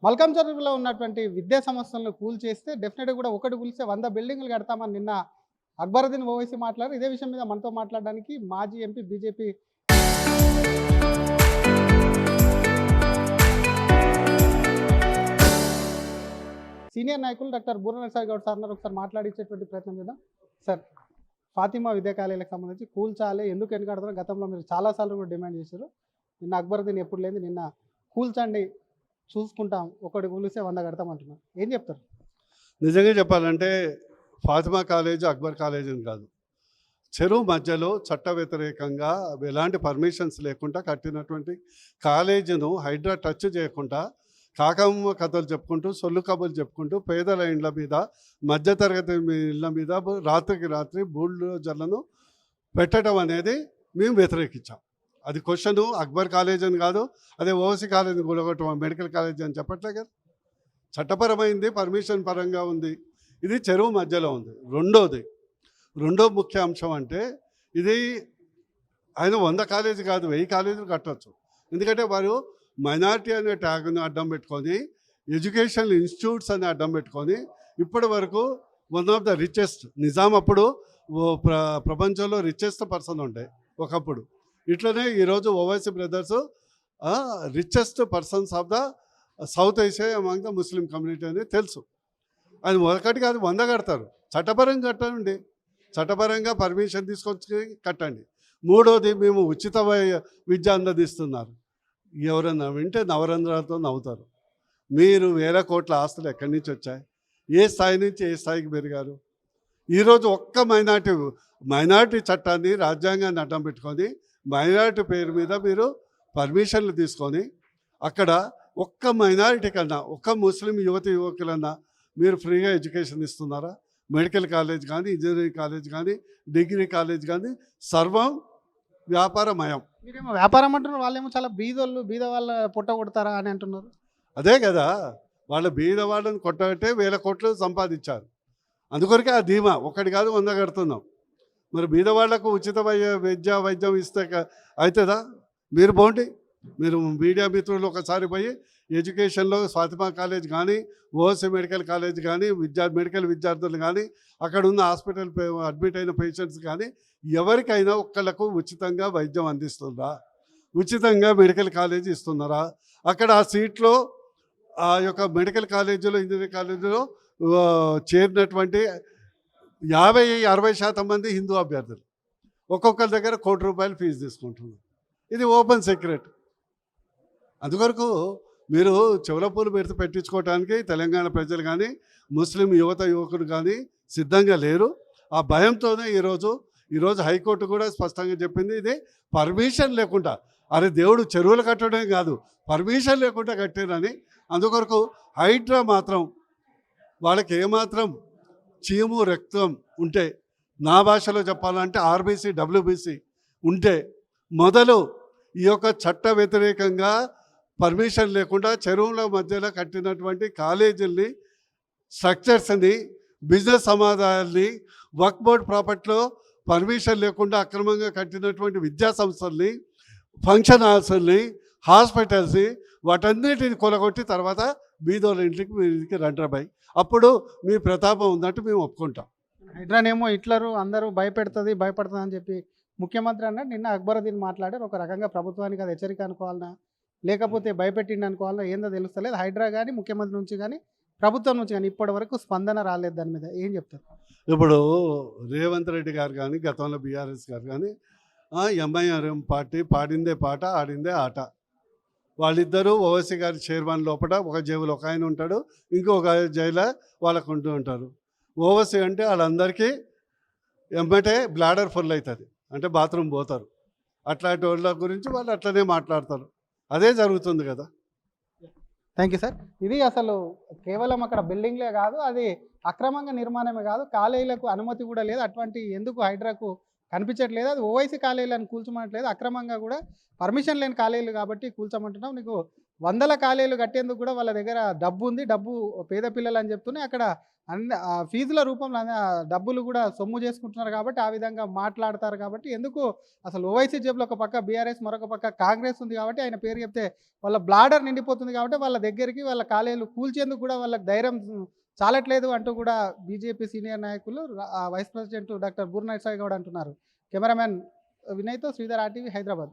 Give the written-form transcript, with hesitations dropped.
మల్కాంచర్లో ఉన్నటువంటి విద్యా సంస్థలను కూల్చేస్తే డెఫినెట్‌గా కూడా ఒకటి కూలిస్తే 100 బిల్డింగులు కడతామని నిన్న అక్బరుద్దీన్ ఓవైసీ మాట్లాడారు. ఇదే విషయం మీద మనతో మాట్లాడడానికి మాజీ ఎంపీ బీజేపీ సీనియర్ నాయకులు డాక్టర్ బూర నరసింహ గౌడ్ సార్ ఉన్నారు. ఒకసారి మాట్లాడించేటువంటి ప్రయత్నం చేద్దాం. సార్, ఫాతిమా విద్యా కాలేజీలకు సంబంధించి కూల్చాలి, ఎందుకు వెనకాడుతారో గతంలో మీరు చాలాసార్లు కూడా డిమాండ్ చేశారు. నిన్న అక్బరుద్దీన్ ఎప్పుడు లేదు, నిన్న కూల్చండి చూసుకుంటాం, ఒకటి కూలిస్తే 100 కడతాం అంటున్నారు. ఏం చెప్తారు? నిజంగా చెప్పాలంటే ఫాతిమా కాలేజ్ అక్బర్ కాలేజ్ అని కాదు, చెరువు మధ్యలో చట్ట వ్యతిరేకంగా ఎలాంటి పర్మిషన్స్ లేకుండా కట్టినటువంటి కాలేజీను హైడ్రా టచ్ చేయకుండా కాకమ్మ కథలు చెప్పుకుంటూ సొల్లు కబుర్లు చెప్పుకుంటూ పేదల ఇండ్ల మీద మధ్యతరగతి ఇళ్ళ మీద రాత్రికి రాత్రి బుల్డోజర్లను పెట్టడం అనేది మేము వ్యతిరేకించాం. అది క్వశ్చను అక్బర్ కాలేజ్ అని కాదు, అదే ఓవైసీ కాలేజీని కూడగొట్టడం మెడికల్ కాలేజ్ అని చెప్పట్లే కదా. చట్టపరమైంది, పర్మిషన్ పరంగా ఉంది. ఇది చెరువు మధ్యలో ఉంది. రెండో ముఖ్య అంశం అంటే ఇది ఆయన 100 కాలేజీ కాదు, 1000 కాలేజీలు కట్టవచ్చు. ఎందుకంటే వారు మైనారిటీ అనే ట్యాగ్ను అడ్డం పెట్టుకొని, ఎడ్యుకేషనల్ ఇన్స్టిట్యూట్స్ అని అడ్డం పెట్టుకొని ఇప్పటి వరకు one of the richest, Nizam అప్పుడు ప్రపంచంలో రిచెస్ట్ పర్సన్ ఉండే ఒకప్పుడు. ఇట్లనే ఈరోజు Owaisi brothers richest persons of the south Asia among the Muslim community అనేది తెలుసు. అది ఒకటి కాదు, 100 కడతారు. చట్టపరంగా కట్టండి, చట్టపరంగా పర్మిషన్ తీసుకొచ్చి కట్టండి. మూడోది, మేము ఉచిత విద్య అందదిస్తున్నారు. ఎవరన్నా వింటే నవరంధ్రాలతో నవ్వుతారు. మీరు వేల కోట్ల ఆస్తులు ఎక్కడి నుంచి వచ్చాయి? ఏ స్థాయి నుంచి ఏ స్థాయికి పెరిగారు? ఈరోజు ఒక్క మైనారిటీ చట్టాన్ని, రాజ్యాంగాన్ని అడ్డం పెట్టుకొని మైనారిటీ పేరు మీద మీరు పర్మిషన్లు తీసుకొని అక్కడ ఒక్క మైనారిటీ కన్నా, ఒక్క ముస్లిం యువకులన్నా మీరు ఫ్రీగా ఎడ్యుకేషన్ ఇస్తున్నారా? మెడికల్ కాలేజ్ కానీ, ఇంజనీరింగ్ కాలేజ్ కానీ, డిగ్రీ కాలేజ్ కానీ సర్వం వ్యాపారమయం. మీరేమో వ్యాపారం అంటున్నారు, వాళ్ళేమో చాలా బీద వాళ్ళ పుట్ట కొడతారా అని అంటున్నారు. అదే కదా, వాళ్ళ బీద వాళ్ళని కొట్టబట్టే 1000 కోట్లు సంపాదించారు. అందుకొరకే ఆ ధీమా, ఒకటి కాదు 100 కడుతున్నాం. మరి బీద వాళ్లకు ఉచిత వైద్యం ఇస్తే అవుతుందా? మీరు పోండి, మీరు మీడియా మిత్రులు ఒకసారి పోయి ఎడ్యుకేషన్లో ఫాతిమా కాలేజ్ కానీ, ఓవైసీ మెడికల్ కాలేజ్ కానీ, మెడికల్ విద్యార్థులు కానీ, అక్కడ ఉన్న హాస్పిటల్ అడ్మిట్ అయిన పేషెంట్స్ కానీ ఎవరికైనా ఒక్కళ్ళకు ఉచితంగా వైద్యం అందిస్తుందా? ఉచితంగా మెడికల్ కాలేజ్ ఇస్తున్నారా? అక్కడ ఆ సీట్లో ఆ యొక్క మెడికల్ కాలేజీలో, ఇంజనీరింగ్ కాలేజీలో చేరినటువంటి 50-60% మంది హిందూ అభ్యర్థులు. ఒక్కొక్కరి దగ్గర ₹1,00,00,000 ఫీజు తీసుకుంటున్నారు. ఇది ఓపెన్ సీక్రెట్. అందుకొరకు మీరు చెవుల పూలు పెడితే పెట్టించుకోవడానికి తెలంగాణ ప్రజలు కానీ, ముస్లిం యువకులు కానీ సిద్ధంగా లేరు. ఆ భయంతోనే ఈరోజు హైకోర్టు కూడా స్పష్టంగా చెప్పింది, ఇది పర్మిషన్ లేకుండా, అరే దేవుడు చెరువులు కట్టడం కాదు, పర్మిషన్ లేకుండా కట్టారని. అందుకొరకు హైడ్రా మాత్రం వాళ్ళకి ఏమాత్రం చీము రక్తం ఉంటే, నా భాషలో చెప్పాలంటే ఆర్బీసీ డబ్ల్యూబీసీ ఉంటే, మొదలు ఈ యొక్క చట్ట వ్యతిరేకంగా పర్మిషన్ లేకుండా చెరువుల మధ్యలో కట్టినటువంటి కాలేజీల్ని, స్ట్రక్చర్స్ని, బిజినెస్ సమాదాయాల్ని, వర్క్ బోర్డ్ ప్రాపర్టీలో పర్మిషన్ లేకుండా అక్రమంగా కట్టినటువంటి విద్యా సంస్థల్ని, ఫంక్షన్ హాల్స్ని, హాస్పిటల్స్ని, వాటన్నిటిని కొలగొట్టి తర్వాత బీదోళ్ళ ఇంటికి రండ్రబాయి, అప్పుడు మీ ప్రతాపం ఉందంటే మేము ఒప్పుకుంటాం. హైడ్రానేమో హిట్లరు అందరూ భయపడుతుంది అని చెప్పి ముఖ్యమంత్రి అన్నాడు. నిన్న అక్బరుద్దీన్ మాట్లాడారు. ఒక రకంగా ప్రభుత్వానికి అది హెచ్చరిక అనుకోవాలన్నా, లేకపోతే భయపెట్టిండి అనుకోవాలన్నా ఏందో తెలుస్తలేదు. హైడ్రా కానీ, ముఖ్యమంత్రి నుంచి కానీ, ప్రభుత్వం నుంచి కానీ ఇప్పటి వరకు స్పందన రాలేదు. దాని మీద ఏం చెప్తారు? ఇప్పుడు రేవంత్ రెడ్డి గారు కానీ, గతంలో బీఆర్ఎస్ గారు కానీ, ఎంఐఆర్ఎం పార్టీ పాడిందే పాట, ఆడిందే ఆట. వాళ్ళిద్దరూ ఓవైసీ గారి చైర్మన్ లోపల ఒక జైలు ఒక ఆయన ఉంటాడు, ఇంకొక జైలు వాళ్ళకు ఉంటూ ఉంటారు. ఓవైసీ అంటే వాళ్ళందరికీ ఎంబటే బ్లాడర్ ఫుల్ అవుతుంది, అంటే బాత్రూమ్ పోతారు. అట్లాంటి వాళ్ళ గురించి వాళ్ళు అట్లనే మాట్లాడతారు. అదే జరుగుతుంది కదా. Thank you sir. ఇది అసలు కేవలం అక్కడ బిల్డింగ్లే కాదు, అది అక్రమంగా నిర్మాణమే కాదు, కాలేజీలకు అనుమతి కూడా లేదు. అటువంటి ఎందుకు హైడ్రాకు కనిపించట్లేదు. అది ఓవైసీ కాలేజీలను కూల్చమంటలేదు, అక్రమంగా కూడా పర్మిషన్ లేని కాలేజీలు కాబట్టి కూల్చమంటున్నాం. నీకు వందల కాలేజీలు కట్టేందుకు కూడా వాళ్ళ దగ్గర డబ్బు ఉంది, డబ్బు పేద పిల్లలు అని చెప్తూనే అక్కడ ఫీజుల రూపంలో డబ్బులు కూడా సొమ్ము చేసుకుంటున్నారు కాబట్టి ఆ విధంగా మాట్లాడతారు. కాబట్టి ఎందుకు అసలు ఓవైసీ జేబులో ఒక పక్క బీఆర్ఎస్, మరొక పక్క కాంగ్రెస్ ఉంది కాబట్టి ఆయన పేరు చెప్తే వాళ్ళ బ్లాడర్ నిండిపోతుంది కాబట్టి వాళ్ళ దగ్గరికి వాళ్ళ కాలేజీలు కూల్చేందుకు కూడా వాళ్ళకి ధైర్యం చాలట్లేదు అంటూ కూడా బీజేపీ సీనియర్ నాయకులు vice president doctor Burnayak Sai Goud అంటున్నారు. కెమెరామెన్ వినయ్తో శ్రీధర్, RTV, హైదరాబాద్.